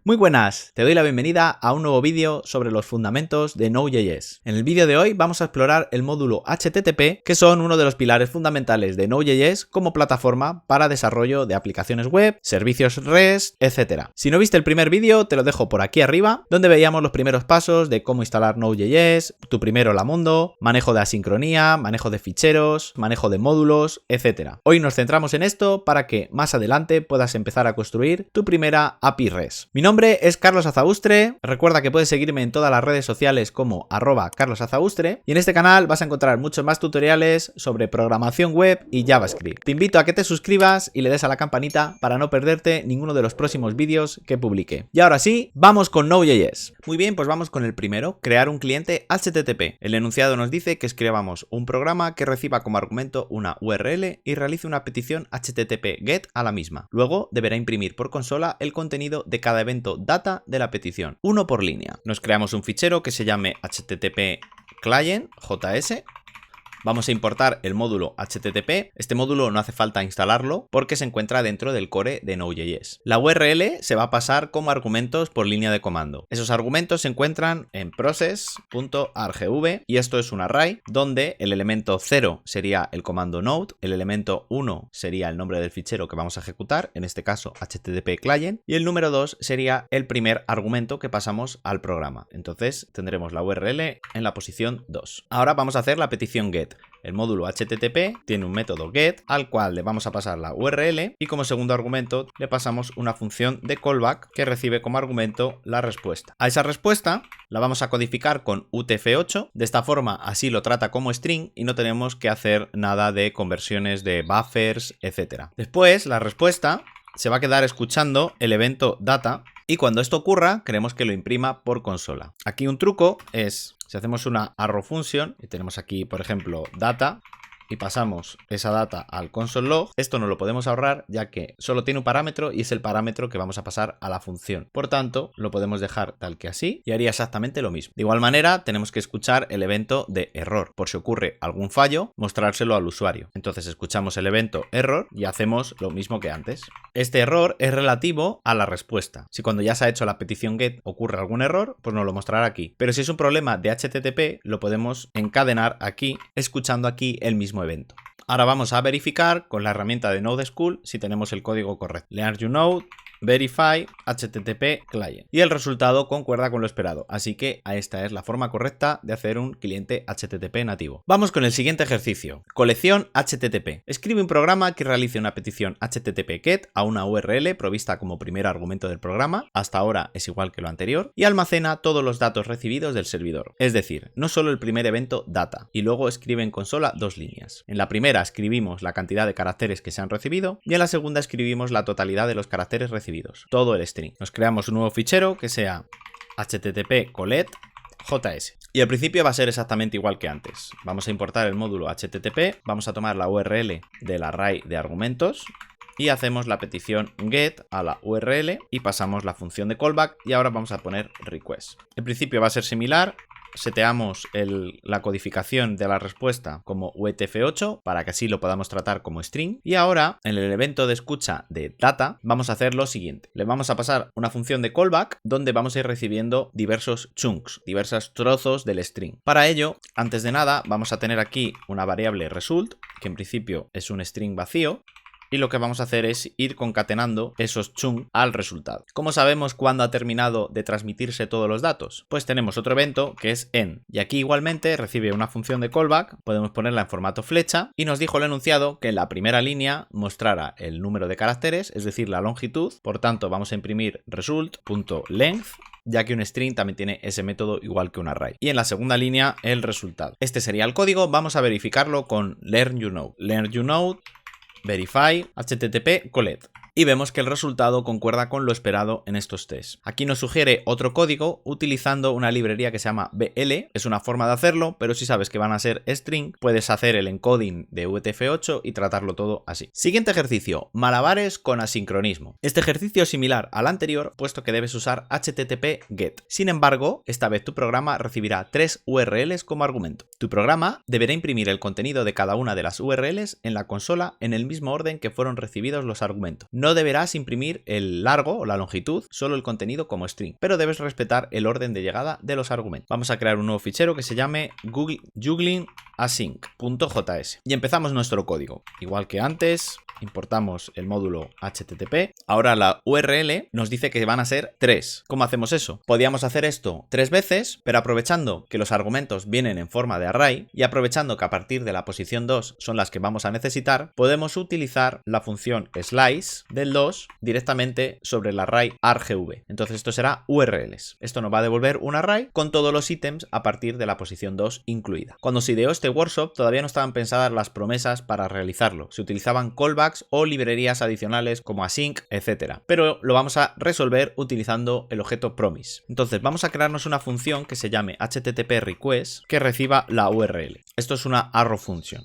Muy buenas, te doy la bienvenida a un nuevo vídeo sobre los fundamentos de Node.js. En el vídeo de hoy vamos a explorar el módulo HTTP, que son uno de los pilares fundamentales de Node.js como plataforma para desarrollo de aplicaciones web, servicios REST, etc. Si no viste el primer vídeo, te lo dejo por aquí arriba, donde veíamos los primeros pasos de cómo instalar Node.js, tu primero la mundo, manejo de asincronía, manejo de ficheros, manejo de módulos, etc. Hoy nos centramos en esto para que más adelante puedas empezar a construir tu primera API REST. Mi nombre es Carlos Azaustre, recuerda que puedes seguirme en todas las redes sociales como @carlosazaustre y en este canal vas a encontrar muchos más tutoriales sobre programación web y JavaScript. Te invito a que te suscribas y le des a la campanita para no perderte ninguno de los próximos vídeos que publique. Y ahora sí, vamos con Node.js. Muy bien, pues vamos con el primero, crear un cliente HTTP. El enunciado nos dice que escribamos un programa que reciba como argumento una URL y realice una petición HTTP GET a la misma. Luego deberá imprimir por consola el contenido de cada evento data de la petición, uno por línea. Nos creamos un fichero que se llame HTTP Client JS. Vamos a importar el módulo HTTP. Este módulo no hace falta instalarlo porque se encuentra dentro del core de Node.js. La URL se va a pasar como argumentos por línea de comando. Esos argumentos se encuentran en process.argv y esto es un array donde el elemento 0 sería el comando node, el elemento 1 sería el nombre del fichero que vamos a ejecutar, en este caso HTTP client, y el número 2 sería el primer argumento que pasamos al programa. Entonces tendremos la URL en la posición 2. Ahora vamos a hacer la petición GET. El módulo HTTP tiene un método GET al cual le vamos a pasar la URL y como segundo argumento le pasamos una función de callback que recibe como argumento la respuesta. A esa respuesta la vamos a codificar con UTF-8, de esta forma así lo trata como string y no tenemos que hacer nada de conversiones de buffers, etc. Después la respuesta se va a quedar escuchando el evento data y cuando esto ocurra queremos que lo imprima por consola. Aquí un truco es, si hacemos una arrow function y tenemos aquí por ejemplo data y pasamos esa data al console log, esto no lo podemos ahorrar ya que solo tiene un parámetro y es el parámetro que vamos a pasar a la función. Por tanto, lo podemos dejar tal que así y haría exactamente lo mismo. De igual manera, tenemos que escuchar el evento de error. Por si ocurre algún fallo, mostrárselo al usuario. Entonces escuchamos el evento error y hacemos lo mismo que antes. Este error es relativo a la respuesta. Si cuando ya se ha hecho la petición GET ocurre algún error, pues nos lo mostrará aquí. Pero si es un problema de HTTP, lo podemos encadenar aquí, escuchando aquí el mismo evento. Ahora vamos a verificar con la herramienta de Node School si tenemos el código correcto. Learn you Node, verify, HTTP client. Y el resultado concuerda con lo esperado. Así que esta es la forma correcta de hacer un cliente HTTP nativo. Vamos con el siguiente ejercicio. Colección HTTP. Escribe un programa que realice una petición HTTP GET a una URL provista como primer argumento del programa. Hasta ahora es igual que lo anterior. Y almacena todos los datos recibidos del servidor. Es decir, no solo el primer evento data. Y luego escribe en consola dos líneas. En la primera escribimos la cantidad de caracteres que se han recibido. Y en la segunda escribimos la totalidad de los caracteres recibidos. Todo el string. Nos creamos un nuevo fichero que sea http collect JS. Y al principio va a ser exactamente igual que antes. Vamos a importar el módulo HTTP, vamos a tomar la URL del array de argumentos y hacemos la petición GET a la URL y pasamos la función de callback y ahora vamos a poner request. En principio va a ser similar. Seteamos la codificación de la respuesta como UTF-8 para que así lo podamos tratar como string. Y ahora, en el evento de escucha de data, vamos a hacer lo siguiente. Le vamos a pasar una función de callback donde vamos a ir recibiendo diversos chunks, diversos trozos del string. Para ello, antes de nada, vamos a tener aquí una variable result, que en principio es un string vacío. Y lo que vamos a hacer es ir concatenando esos chunks al resultado. ¿Cómo sabemos cuándo ha terminado de transmitirse todos los datos? Pues tenemos otro evento que es end. Y aquí igualmente recibe una función de callback, podemos ponerla en formato flecha y nos dijo el enunciado que en la primera línea mostrara el número de caracteres, es decir, la longitud. Por tanto, vamos a imprimir result.length, ya que un string también tiene ese método igual que un array. Y en la segunda línea el resultado. Este sería el código, vamos a verificarlo con learn you node. Learn you node, verify, HTTP collect. y vemos que el resultado concuerda con lo esperado en estos tests. Aquí nos sugiere otro código utilizando una librería que se llama BL. Es una forma de hacerlo, pero si sabes que van a ser string, puedes hacer el encoding de UTF-8 y tratarlo todo así. Siguiente ejercicio, malabares con asincronismo. Este ejercicio es similar al anterior, puesto que debes usar HTTP GET. Sin embargo, esta vez tu programa recibirá 3 URLs como argumento. Tu programa deberá imprimir el contenido de cada una de las URLs en la consola en el mismo orden que fueron recibidos los argumentos. no deberás imprimir el largo o la longitud, solo el contenido como string, pero debes respetar el orden de llegada de los argumentos. Vamos a crear un nuevo fichero que se llame juggling_async.js y empezamos nuestro código. Igual que antes, importamos el módulo HTTP. Ahora la URL nos dice que van a ser 3. ¿Cómo hacemos eso? Podríamos hacer esto 3 veces, pero aprovechando que los argumentos vienen en forma de array y aprovechando que a partir de la posición 2 son las que vamos a necesitar, podemos utilizar la función slice del 2 directamente sobre el array argv. Entonces esto será URLs. Esto nos va a devolver un array con todos los ítems a partir de la posición 2 incluida. Cuando se ideó este workshop todavía no estaban pensadas las promesas para realizarlo. Se utilizaban callbacks o librerías adicionales como async, etc. Pero lo vamos a resolver utilizando el objeto promise. Entonces vamos a crearnos una función que se llame http request que reciba la URL. Esto es una arrow function.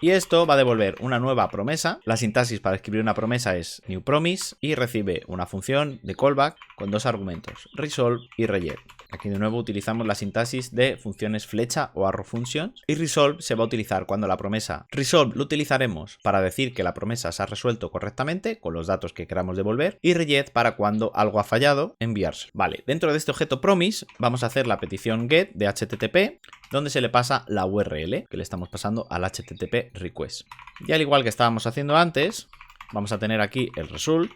Y esto va a devolver una nueva promesa. La sintaxis para escribir una promesa es new promise y recibe una función de callback con 2 argumentos, resolve y reject. Aquí de nuevo utilizamos la sintaxis de funciones flecha o arrow functions y resolve se va a utilizar cuando la promesa resolve lo utilizaremos para decir que la promesa se ha resuelto correctamente con los datos que queramos devolver y reject para cuando algo ha fallado enviarse. Vale, dentro de este objeto promise vamos a hacer la petición get de HTTP donde se le pasa la URL que le estamos pasando al HTTP request. Y al igual que estábamos haciendo antes, vamos a tener aquí el result.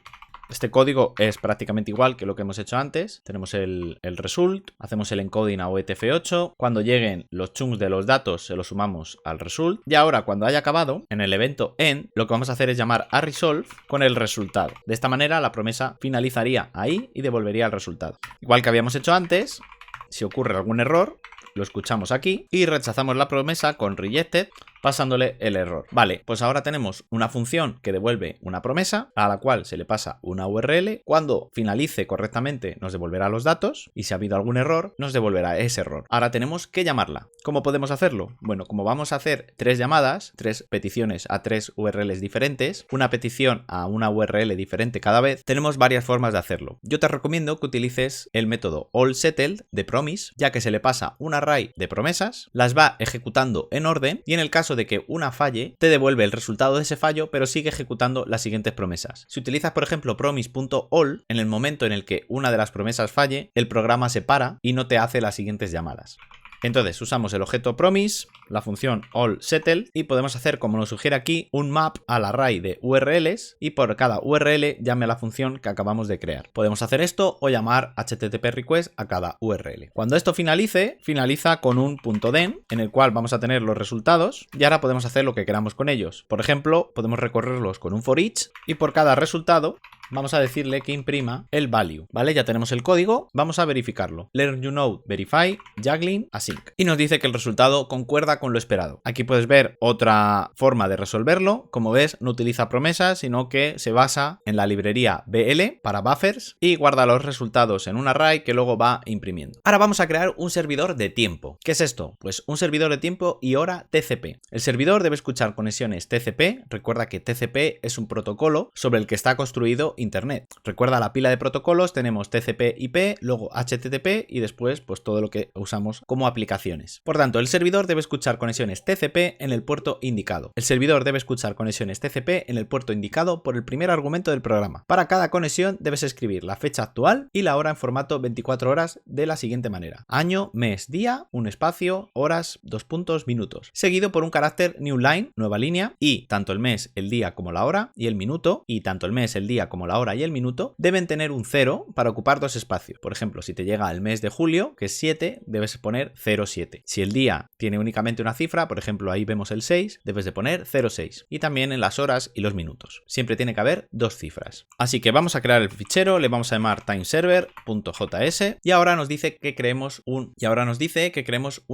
Este código es prácticamente igual que lo que hemos hecho antes. Tenemos el result, hacemos el encoding a OETF8. Cuando lleguen los chunks de los datos se los sumamos al result. Y ahora cuando haya acabado, en el evento end, lo que vamos a hacer es llamar a resolve con el resultado. De esta manera la promesa finalizaría ahí y devolvería el resultado. Igual que habíamos hecho antes, si ocurre algún error, lo escuchamos aquí y rechazamos la promesa con rejected pasándole el error. Vale, pues ahora tenemos una función que devuelve una promesa a la cual se le pasa una URL. Cuando finalice correctamente nos devolverá los datos y si ha habido algún error nos devolverá ese error. Ahora tenemos que llamarla. ¿Cómo podemos hacerlo? Bueno, como vamos a hacer 3 llamadas, 3 peticiones a 3 URLs diferentes, una petición a una URL diferente cada vez, tenemos varias formas de hacerlo. Yo te recomiendo que utilices el método allSettled de promise, ya que se le pasa un array de promesas, las va ejecutando en orden y en el caso de que una falle, te devuelve el resultado de ese fallo, pero sigue ejecutando las siguientes promesas. Si utilizas, por ejemplo, promise.all, en el momento en el que una de las promesas falle, el programa se para y no te hace las siguientes llamadas. Entonces usamos el objeto promise, la función allSettle y podemos hacer, como nos sugiere aquí, un map al array de URLs y por cada URL llame a la función que acabamos de crear. Podemos hacer esto o llamar HTTP request a cada URL. Cuando esto finalice, finaliza con un .den en el cual vamos a tener los resultados y ahora podemos hacer lo que queramos con ellos. Por ejemplo, podemos recorrerlos con un for each y por cada resultado vamos a decirle que imprima el value, ¿vale? Ya tenemos el código, vamos a verificarlo. Learn you know, verify, juggling, async. Y nos dice que el resultado concuerda con lo esperado. Aquí puedes ver otra forma de resolverlo. Como ves, no utiliza promesas, sino que se basa en la librería BL para buffers y guarda los resultados en un array que luego va imprimiendo. Ahora vamos a crear un servidor de tiempo. ¿Qué es esto? Pues un servidor de tiempo y hora TCP. El servidor debe escuchar conexiones TCP. Recuerda que TCP es un protocolo sobre el que está construido Internet. Recuerda la pila de protocolos, tenemos TCP/IP, luego HTTP y después pues todo lo que usamos como aplicaciones. Por tanto, el servidor debe escuchar conexiones TCP en el puerto indicado. El servidor debe escuchar conexiones TCP en el puerto indicado por el primer argumento del programa. Para cada conexión debes escribir la fecha actual y la hora en formato 24 horas de la siguiente manera: año, mes, día, un espacio, horas, 2 puntos, minutos, seguido por un carácter new line, nueva línea, y tanto el mes, el día como la hora y el minuto, y tanto el mes, el día como la hora y el minuto deben tener un 0 para ocupar 2 espacios. Por ejemplo, si te llega el mes de julio, que es 7, debes poner 07. Si el día tiene únicamente una cifra, por ejemplo ahí vemos el 6, debes de poner 06. Y también en las horas y los minutos. Siempre tiene que haber 2 cifras. Así que vamos a crear el fichero, le vamos a llamar timeserver.js y ahora nos dice que creemos un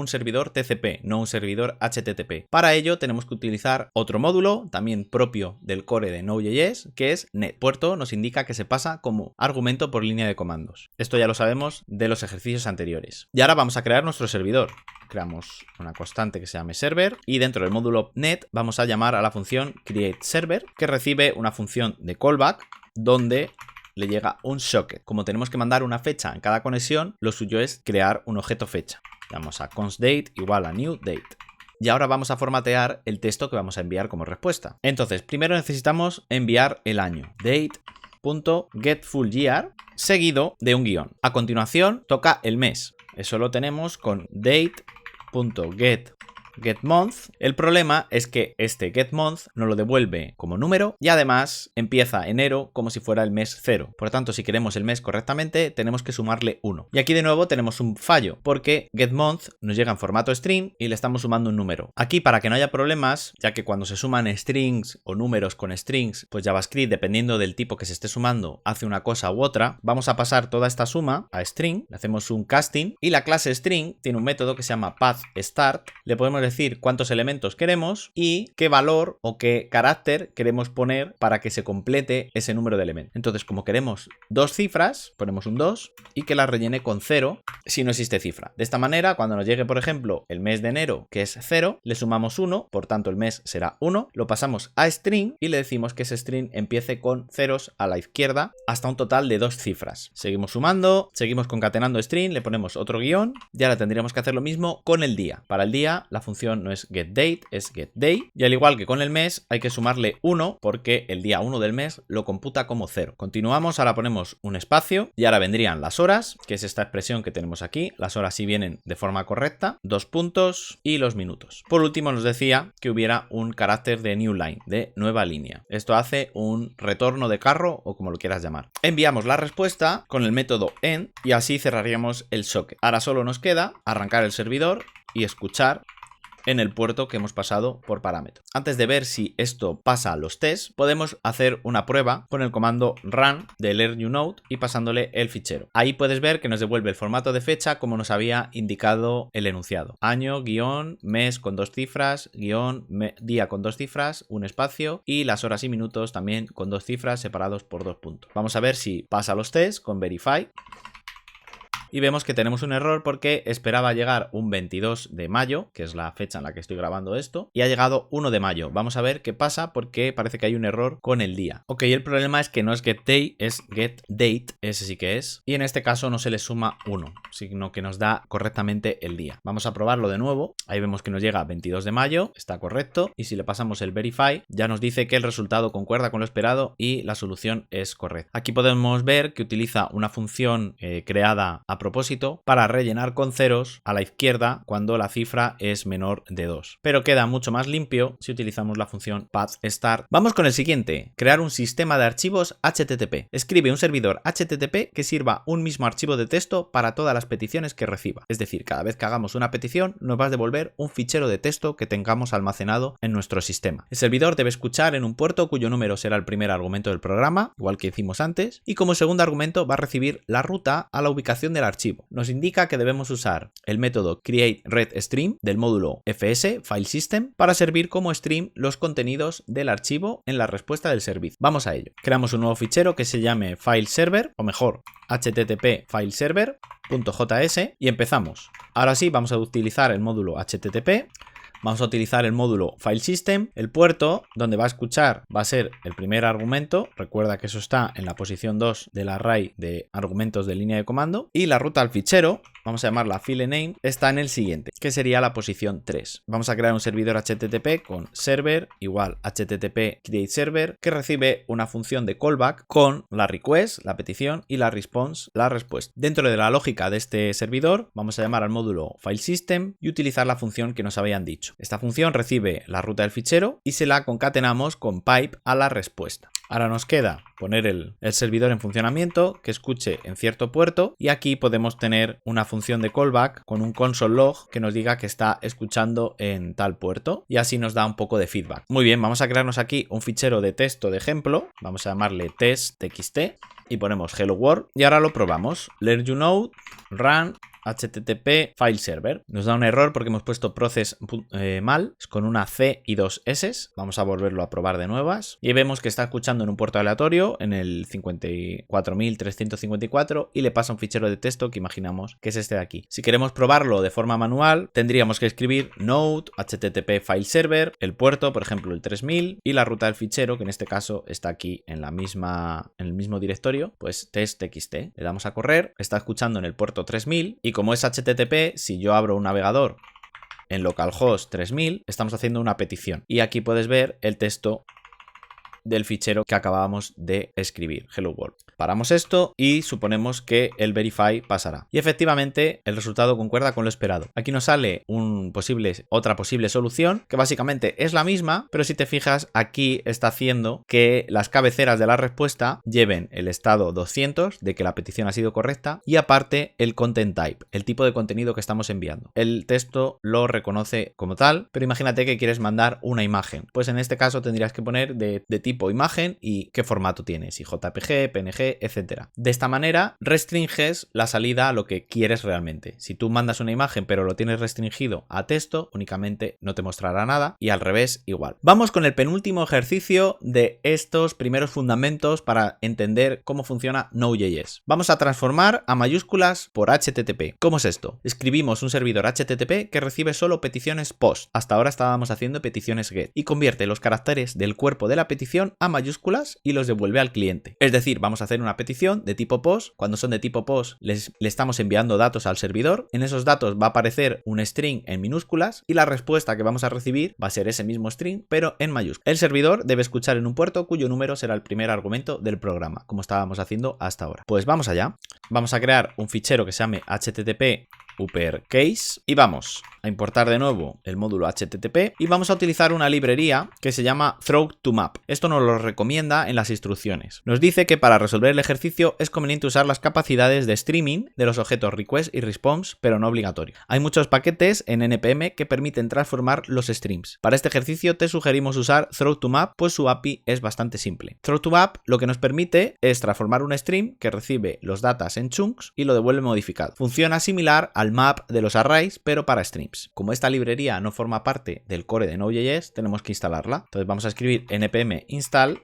servidor TCP, no un servidor HTTP. Para ello tenemos que utilizar otro módulo, también propio del core de Node.js, que es net. Puerto nos indica que se pasa como argumento por línea de comandos. Esto ya lo sabemos de los ejercicios anteriores. Y ahora vamos a crear nuestro servidor. Creamos una constante que se llame server y dentro del módulo net vamos a llamar a la función createServer que recibe una función de callback donde le llega un socket. Como tenemos que mandar una fecha en cada conexión, lo suyo es crear un objeto fecha. Llamamos a constDate igual a new date. y ahora vamos a formatear el texto que vamos a enviar como respuesta. Entonces, primero necesitamos enviar el año, date.getFullYear, seguido de un guión. A continuación toca el mes, eso lo tenemos con date.getMonth. El problema es que este getMonth nos lo devuelve como número y además empieza enero como si fuera el mes 0. Por lo tanto, si queremos el mes correctamente, tenemos que sumarle 1. Y aquí de nuevo tenemos un fallo, porque getMonth nos llega en formato string y le estamos sumando un número. Aquí, para que no haya problemas, ya que cuando se suman strings o números con strings, pues JavaScript, dependiendo del tipo que se esté sumando, hace una cosa u otra, vamos a pasar toda esta suma a string, le hacemos un casting y la clase string tiene un método que se llama pathStart. Le podemos decir cuántos elementos queremos y qué valor o qué carácter queremos poner para que se complete ese número de elementos. Entonces, como queremos 2 cifras, ponemos un 2 y que la rellene con 0 si no existe cifra. De esta manera, cuando nos llegue, por ejemplo, el mes de enero, que es 0, le sumamos 1, por tanto el mes será 1, lo pasamos a string y le decimos que ese string empiece con ceros a la izquierda hasta un total de 2 cifras. Seguimos sumando, seguimos concatenando string, le ponemos otro guión y ahora tendríamos que hacer lo mismo con el día. Para el día, la función no es getDate, es getDay, y al igual que con el mes hay que sumarle 1 porque el día 1 del mes lo computa como 0. Continuamos, ahora ponemos un espacio y ahora vendrían las horas, que es esta expresión que tenemos aquí. Las horas sí vienen de forma correcta, 2 puntos, y los minutos. Por último nos decía que hubiera un carácter de new line, de nueva línea. Esto hace un retorno de carro o como lo quieras llamar. Enviamos la respuesta con el método end y así cerraríamos el socket. Ahora solo nos queda arrancar el servidor y escuchar en el puerto que hemos pasado por parámetro. Antes de ver si esto pasa a los tests, podemos hacer una prueba con el comando run de LearnNewNode y pasándole el fichero. Ahí puedes ver que nos devuelve el formato de fecha como nos había indicado el enunciado. Año, guión, mes con 2 cifras, guión, día con 2 cifras, un espacio y las horas y minutos también con 2 cifras separados por 2 puntos. Vamos a ver si pasa los tests con verify. Y vemos que tenemos un error porque esperaba llegar un 22 de mayo, que es la fecha en la que estoy grabando esto, y ha llegado 1 de mayo. Vamos a ver qué pasa porque parece que hay un error con el día. Ok, el problema es que no es getDay, es getDate, ese sí que es, y en este caso no se le suma 1, sino que nos da correctamente el día. Vamos a probarlo de nuevo. Ahí vemos que nos llega 22 de mayo, está correcto, y si le pasamos el verify, ya nos dice que el resultado concuerda con lo esperado y la solución es correcta. Aquí podemos ver que utiliza una función creada a propósito para rellenar con ceros a la izquierda cuando la cifra es menor de 2. Pero queda mucho más limpio si utilizamos la función pathStart. Vamos con el siguiente, crear un sistema de archivos HTTP. Escribe un servidor HTTP que sirva un mismo archivo de texto para todas las peticiones que reciba. Es decir, cada vez que hagamos una petición nos va a devolver un fichero de texto que tengamos almacenado en nuestro sistema. El servidor debe escuchar en un puerto cuyo número será el primer argumento del programa, igual que hicimos antes, y como segundo argumento va a recibir la ruta a la ubicación del archivo. Nos indica que debemos usar el método createReadStream del módulo FS, FileSystem, para servir como stream los contenidos del archivo en la respuesta del servicio. Vamos a ello. Creamos un nuevo fichero que se llame FileServer, o mejor, http fileserver.js y empezamos. Ahora sí, vamos a utilizar el módulo HTTP. Vamos a utilizar el módulo FileSystem. El puerto donde va a escuchar va a ser el primer argumento. Recuerda que eso está en la posición 2 del array de argumentos de línea de comando. Y la ruta al fichero, vamos a llamarla filename, está en el siguiente, que sería la posición 3. Vamos a crear un servidor HTTP con server igual http createServer, que recibe una función de callback con la request, la petición, y la response, la respuesta. Dentro de la lógica de este servidor, vamos a llamar al módulo FileSystem y utilizar la función que nos habían dicho. Esta función recibe la ruta del fichero y se la concatenamos con pipe a la respuesta. Ahora nos queda poner el servidor en funcionamiento, que escuche en cierto puerto, y aquí podemos tener una función de callback con un console log que nos diga que está escuchando en tal puerto, y así nos da un poco de feedback. Muy bien, vamos a crearnos aquí un fichero de texto de ejemplo, vamos a llamarle test.txt y ponemos hello world y ahora lo probamos. LearnNewNode run http fileserver. Nos da un error porque hemos puesto process mal, es con una C y 2 S. Vamos a volverlo a probar de nuevas y vemos que está escuchando en un puerto aleatorio en el 54.354 y le pasa un fichero de texto que imaginamos que es este de aquí. Si queremos probarlo de forma manual, tendríamos que escribir node http fileserver, el puerto, por ejemplo el 3000, y la ruta del fichero, que en este caso está aquí en el mismo directorio, pues test.txt. Le damos a correr, está escuchando en el puerto 3000 y como es HTTP, si yo abro un navegador en localhost 3000 estamos haciendo una petición. Y aquí puedes ver el texto del fichero que acabábamos de escribir, hello world. Paramos esto y suponemos que el verify pasará. Y efectivamente el resultado concuerda con lo esperado. Aquí nos sale otra posible solución que básicamente es la misma, pero si te fijas aquí está haciendo que las cabeceras de la respuesta lleven el estado 200 de que la petición ha sido correcta y aparte el content type, el tipo de contenido que estamos enviando. El texto lo reconoce como tal, pero imagínate que quieres mandar una imagen. Pues en este caso tendrías que poner de tipo imagen y qué formato tienes, si JPG, PNG, etcétera. De esta manera restringes la salida a lo que quieres realmente. Si tú mandas una imagen pero lo tienes restringido a texto, únicamente no te mostrará nada y al revés igual. Vamos con el penúltimo ejercicio de estos primeros fundamentos para entender cómo funciona Node.js. Vamos a transformar a mayúsculas por HTTP. ¿Cómo es esto? Escribimos un servidor HTTP que recibe solo peticiones POST. Hasta ahora estábamos haciendo peticiones GET y convierte los caracteres del cuerpo de la petición a mayúsculas y los devuelve al cliente. Es decir, vamos a hacer una petición de tipo POST. Cuando son de tipo POST le estamos enviando datos al servidor. En esos datos va a aparecer un string en minúsculas y la respuesta que vamos a recibir va a ser ese mismo string pero en mayúsculas. El servidor debe escuchar en un puerto cuyo número será el primer argumento del programa, como estábamos haciendo hasta ahora. Pues vamos allá. Vamos a crear un fichero que se llame http uppercase y vamos a importar de nuevo el módulo HTTP y vamos a utilizar una librería que se llama throw2map. Esto nos lo recomienda en las instrucciones. Nos dice que para resolver el ejercicio es conveniente usar las capacidades de streaming de los objetos request y response, pero no obligatorio. Hay muchos paquetes en npm que permiten transformar los streams. Para este ejercicio te sugerimos usar throw2map, pues su API es bastante simple. Throw2map lo que nos permite es transformar un stream que recibe los datos en chunks y lo devuelve modificado. Funciona similar al map de los arrays, pero para streams. Como esta librería no forma parte del core de Node.js, tenemos que instalarla. Entonces vamos a escribir npm install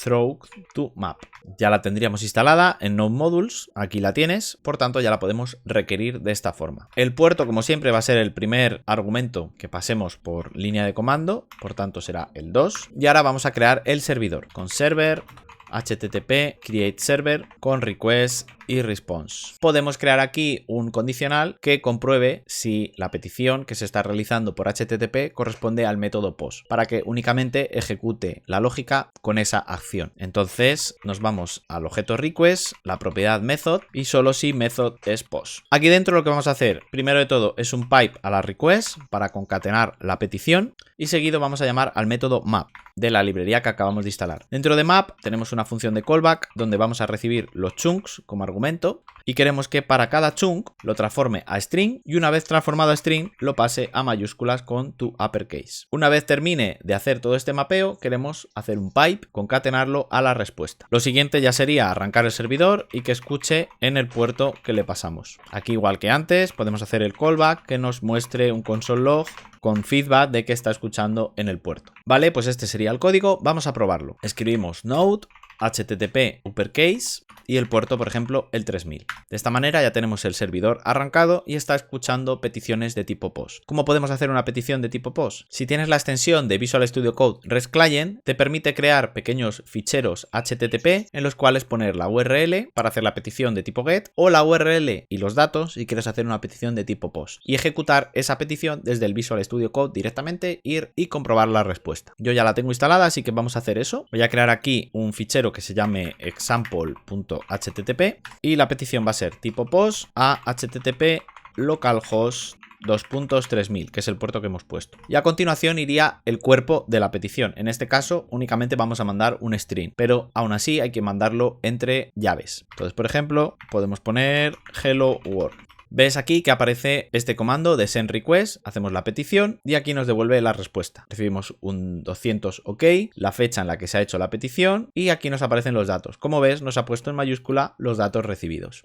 throw2map. Ya la tendríamos instalada en Node Modules, aquí la tienes, por tanto ya la podemos requerir de esta forma. El puerto, como siempre, va a ser el primer argumento que pasemos por línea de comando, por tanto será el 2. Y ahora vamos a crear el servidor con server http create server con request y response. Podemos crear aquí un condicional que compruebe si la petición que se está realizando por HTTP corresponde al método POST para que únicamente ejecute la lógica con esa acción. Entonces nos vamos al objeto request, la propiedad method y solo si method es POST. Aquí dentro lo que vamos a hacer primero de todo es un pipe a la request para concatenar la petición y seguido vamos a llamar al método map de la librería que acabamos de instalar. Dentro de map tenemos una función de callback donde vamos a recibir los chunks como argumento y queremos que para cada chunk lo transforme a string y una vez transformado a string lo pase a mayúsculas con tu uppercase. Una vez termine de hacer todo este mapeo queremos hacer un pipe, concatenarlo a la respuesta. Lo siguiente ya sería arrancar el servidor y que escuche en el puerto que le pasamos. Aquí igual que antes podemos hacer el callback que nos muestre un console log con feedback de que está escuchando en el puerto. Vale, pues este sería el código, vamos a probarlo. Escribimos node http uppercase y el puerto, por ejemplo, el 3000. De esta manera ya tenemos el servidor arrancado y está escuchando peticiones de tipo POST. ¿Cómo podemos hacer una petición de tipo POST? Si tienes la extensión de Visual Studio Code REST Client, te permite crear pequeños ficheros HTTP en los cuales poner la URL para hacer la petición de tipo GET o la URL y los datos si quieres hacer una petición de tipo POST y ejecutar esa petición desde el Visual Studio Code directamente, ir y comprobar la respuesta. Yo ya la tengo instalada, así que vamos a hacer eso. Voy a crear aquí un fichero que se llame example.http y la petición va a ser tipo POST a http localhost 2.3000, que es el puerto que hemos puesto. Y a continuación iría el cuerpo de la petición. En este caso únicamente vamos a mandar un string, pero aún así hay que mandarlo entre llaves. Entonces, por ejemplo, podemos poner hello world. Ves aquí que aparece este comando de send request, hacemos la petición y aquí nos devuelve la respuesta. Recibimos un 200 OK, la fecha en la que se ha hecho la petición y aquí nos aparecen los datos. Como ves, nos ha puesto en mayúscula los datos recibidos.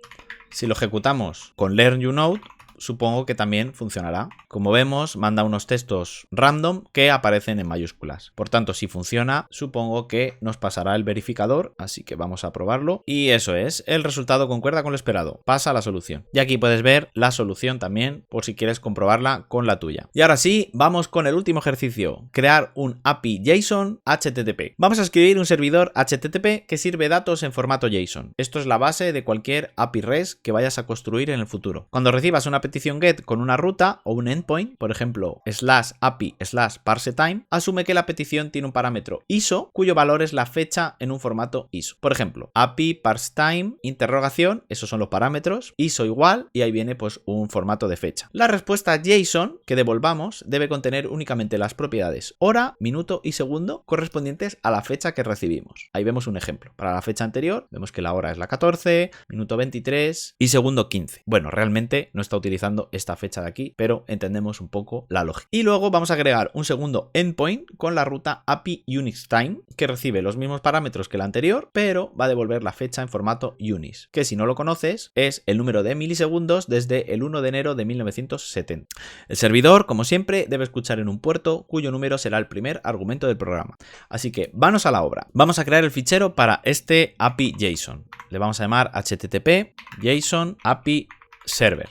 Si lo ejecutamos con learn you node, supongo que también funcionará. Como vemos, manda unos textos random que aparecen en mayúsculas. Por tanto, si funciona, supongo que nos pasará el verificador, así que vamos a probarlo. Y eso es, el resultado concuerda con lo esperado. Pasa a la solución. Y aquí puedes ver la solución también, por si quieres comprobarla con la tuya. Y ahora sí, vamos con el último ejercicio. Crear un API JSON HTTP. Vamos a escribir un servidor HTTP que sirve datos en formato JSON. Esto es la base de cualquier API REST que vayas a construir en el futuro. Cuando recibas una petición GET con una ruta o un endpoint, por ejemplo, /api/parsetime, asume que la petición tiene un parámetro ISO cuyo valor es la fecha en un formato ISO. Por ejemplo, api parsetime interrogación, esos son los parámetros, ISO igual, y ahí viene pues un formato de fecha. La respuesta JSON que devolvamos debe contener únicamente las propiedades hora, minuto y segundo correspondientes a la fecha que recibimos. Ahí vemos un ejemplo. Para la fecha anterior vemos que la hora es la 14, minuto 23 y segundo 15. Bueno, realmente no está utilizando esta fecha de aquí, pero entendemos un poco la lógica. Y luego vamos a agregar un segundo endpoint con la ruta API Unix Time, que recibe los mismos parámetros que la anterior, pero va a devolver la fecha en formato Unix, que si no lo conoces es el número de milisegundos desde el 1 de enero de 1970. El servidor, como siempre, debe escuchar en un puerto cuyo número será el primer argumento del programa. Así que manos a la obra. Vamos a crear el fichero para este API JSON. Le vamos a llamar http JSON API Server.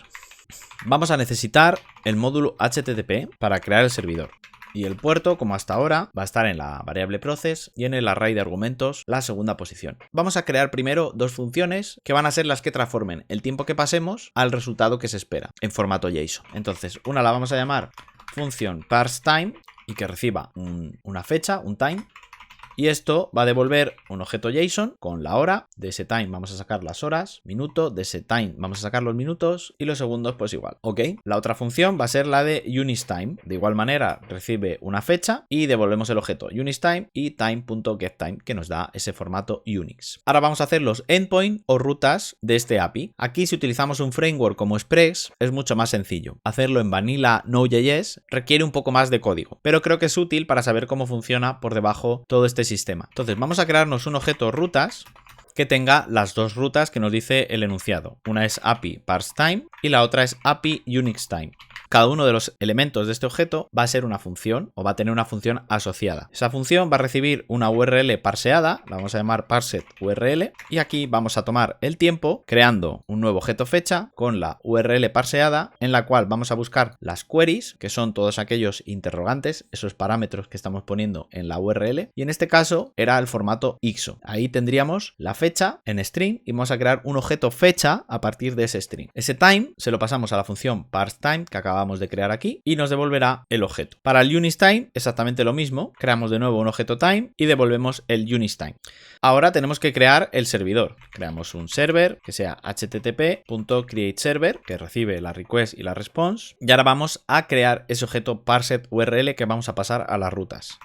Vamos a necesitar el módulo HTTP para crear el servidor. Y el puerto, como hasta ahora, va a estar en la variable process y en el array de argumentos la segunda posición. Vamos a crear primero dos funciones que van a ser las que transformen el tiempo que pasemos al resultado que se espera en formato JSON. Entonces, una la vamos a llamar función parseTime y que reciba una fecha, un time. Y esto va a devolver un objeto JSON con la hora. De ese time vamos a sacar las horas, minuto, de ese time vamos a sacar los minutos y los segundos pues igual, ¿ok? La otra función va a ser la de UnixTime. De igual manera recibe una fecha y devolvemos el objeto UnixTime y time.getTime que nos da ese formato Unix. Ahora vamos a hacer los endpoints o rutas de este API. Aquí si utilizamos un framework como Express es mucho más sencillo. Hacerlo en Vanilla Node.js requiere un poco más de código, pero creo que es útil para saber cómo funciona por debajo todo este sistema. Entonces vamos a crearnos un objeto rutas que tenga las dos rutas que nos dice el enunciado. Una es API parseTime y la otra es API UnixTime. Cada uno de los elementos de este objeto va a ser una función o va a tener una función asociada. Esa función va a recibir una URL parseada, la vamos a llamar parsetURL, y aquí vamos a tomar el tiempo creando un nuevo objeto fecha con la URL parseada en la cual vamos a buscar las queries, que son todos aquellos interrogantes, esos parámetros que estamos poniendo en la URL, y en este caso era el formato ISO. Ahí tendríamos la fecha en string y vamos a crear un objeto fecha a partir de ese string. Ese time se lo pasamos a la función parseTime que acabamos de crear aquí y nos devolverá el objeto. Para el UnixTime exactamente lo mismo, creamos de nuevo un objeto time y devolvemos el UnixTime. Ahora tenemos que crear el servidor. Creamos un server que sea http.createServer que recibe la request y la response y ahora vamos a crear ese objeto parsetURL que vamos a pasar a las rutas.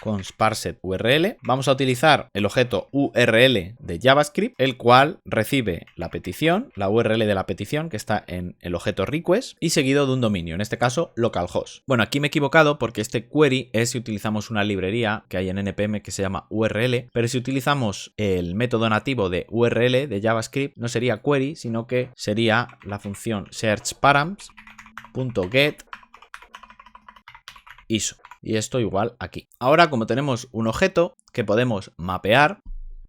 Con parsetURL vamos a utilizar el objeto URL de JavaScript, el cual recibe la petición, la URL de la petición que está en el objeto request y seguido de un dominio, en este caso localhost. Bueno, aquí me he equivocado porque este query es si utilizamos una librería que hay en NPM que se llama URL, pero si utilizamos el método nativo de URL de JavaScript no sería query, sino que sería la función searchparams.get ISO. Y esto igual aquí. Ahora, como tenemos un objeto que podemos mapear,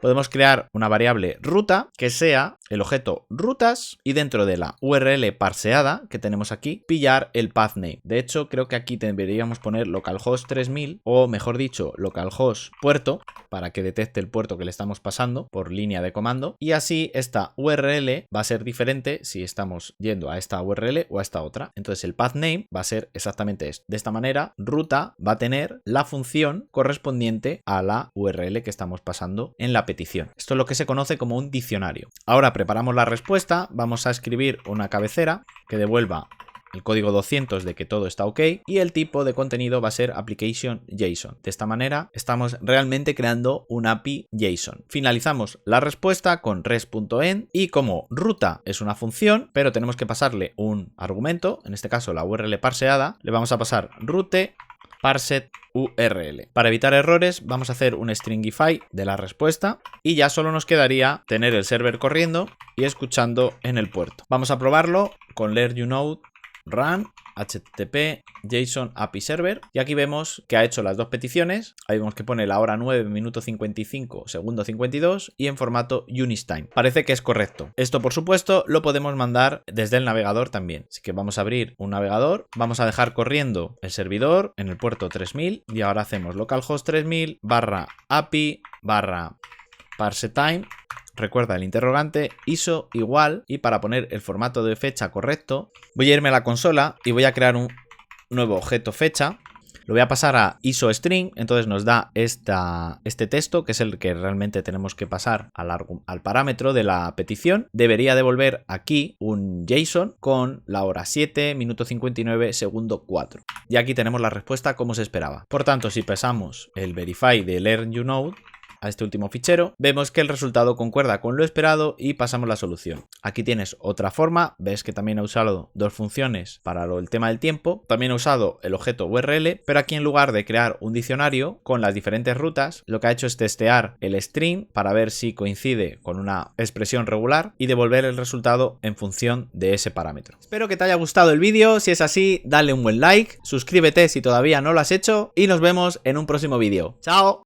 podemos crear una variable ruta que sea el objeto rutas y dentro de la URL parseada que tenemos aquí, pillar el path name. De hecho, creo que aquí deberíamos poner localhost 3000 o mejor dicho, localhost puerto para que detecte el puerto que le estamos pasando por línea de comando y así esta URL va a ser diferente si estamos yendo a esta URL o a esta otra. Entonces el path name va a ser exactamente esto. De esta manera, ruta va a tener la función correspondiente a la URL que estamos pasando en la petición. Esto es lo que se conoce como un diccionario. Ahora preparamos la respuesta, vamos a escribir una cabecera que devuelva el código 200 de que todo está ok y el tipo de contenido va a ser application JSON. De esta manera estamos realmente creando un API JSON. Finalizamos la respuesta con res.end y como ruta es una función, pero tenemos que pasarle un argumento, en este caso la URL parseada, le vamos a pasar route parset URL. Para evitar errores vamos a hacer un stringify de la respuesta y ya solo nos quedaría tener el server corriendo y escuchando en el puerto. Vamos a probarlo con learnunode run http JSON API server y aquí vemos que ha hecho las dos peticiones. Ahí vemos que pone la hora 9, minuto 55, segundo 52 y en formato UnixTime. Parece que es correcto. Esto por supuesto lo podemos mandar desde el navegador también. Así que vamos a abrir un navegador, vamos a dejar corriendo el servidor en el puerto 3000 y ahora hacemos localhost 3000 /api /parsetime. Recuerda el interrogante, ISO igual y para poner el formato de fecha correcto voy a irme a la consola y voy a crear un nuevo objeto fecha. Lo voy a pasar a ISOString, entonces nos da este texto, que es el que realmente tenemos que pasar al parámetro de la petición. Debería devolver aquí un JSON con la hora 7, minuto 59, segundo 4. Y aquí tenemos la respuesta como se esperaba. Por tanto, si pasamos el verify de LearnUnode a este último fichero, vemos que el resultado concuerda con lo esperado y pasamos la solución. Aquí tienes otra forma, ves que también he usado dos funciones para el tema del tiempo, también he usado el objeto URL, pero aquí en lugar de crear un diccionario con las diferentes rutas, lo que ha hecho es testear el string para ver si coincide con una expresión regular y devolver el resultado en función de ese parámetro. Espero que te haya gustado el vídeo, si es así, dale un buen like, suscríbete si todavía no lo has hecho y nos vemos en un próximo vídeo. ¡Chao!